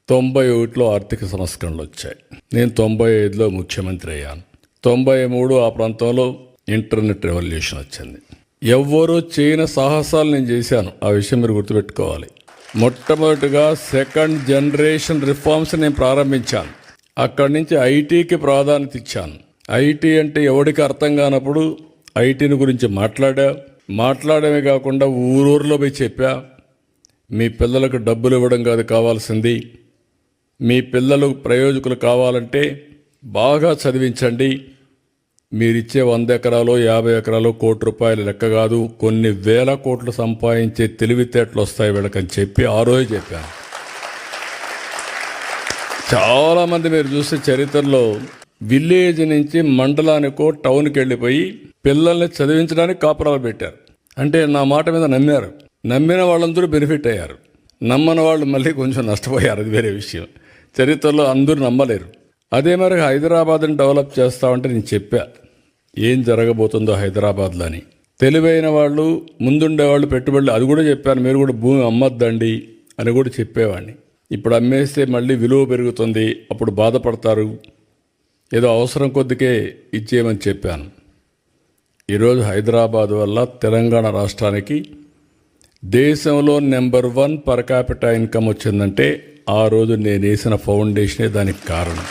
91లో ఆర్థిక సంస్కరణలు వచ్చాయి. నేను 95లో ముఖ్యమంత్రి అయ్యాను. 93 ఆ ప్రాంతంలో ఇంటర్నెట్ రెవల్యూషన్ వచ్చింది. ఎవ్వరూ చేయని సాహసాలు నేను చేశాను. ఆ విషయం మీరు గుర్తుపెట్టుకోవాలి. మొట్టమొదటిగా సెకండ్ జనరేషన్ రిఫార్మ్స్ నేను ప్రారంభించాను. అక్కడి నుంచి ఐటీకి ప్రాధాన్యత ఇచ్చాను. ఐటీ అంటే ఎవరికి అర్థం కానప్పుడు ఐటీని గురించి మాట్లాడమే కాకుండా ఊరూరులో పోయి చెప్పా, మీ పిల్లలకు డబ్బులు ఇవ్వడం కాదు కావాల్సింది, మీ పిల్లలు ప్రయోజకులు కావాలంటే బాగా చదివించండి, మీరిచ్చే 100 ఎకరాలు 50 ఎకరాలు ₹1,00,00,000 లెక్క కాదు, కొన్ని వేల కోట్లు సంపాదించే తెలివితేటలు వస్తాయి వీళ్ళకని చెప్పి ఆ రోజు చెప్పాను. చాలామంది మీరు చూస్తే చరిత్రలో విలేజ్ నుంచి మండలానికో టౌన్కి వెళ్ళిపోయి పిల్లల్ని చదివించడానికి కాపురాలు పెట్టారు. అంటే నా మాట మీద నమ్మారు. నమ్మిన వాళ్ళందరూ బెనిఫిట్ అయ్యారు, నమ్మని వాళ్ళు మళ్ళీ కొంచెం నష్టపోయారు. అది వేరే విషయం. చరిత్రలో అందరూ నమ్మలేరు. అదే మరి హైదరాబాద్ని డెవలప్ చేస్తామంటే నేను చెప్పా ఏం జరగబోతుందో హైదరాబాద్లో అని. తెలివైన వాళ్ళు ముందుండేవాళ్ళు పెట్టుబడులు అది కూడా చెప్పాను. మీరు కూడా భూమి అమ్మద్దండి అని కూడా చెప్పేవాడిని. ఇప్పుడు అమ్మేస్తే మళ్ళీ విలువ పెరుగుతుంది, అప్పుడు బాధపడతారు, ఏదో అవసరం కొద్దికే ఇచ్చేయమని చెప్పాను. ఈరోజు హైదరాబాద్ వల్ల తెలంగాణ రాష్ట్రానికి దేశంలో నెంబర్ 1 పర్ క్యాపిటా ఇన్కమ్ వచ్చిందంటే ఆ రోజు నేను వేసిన ఫౌండేషనే దానికి కారణం.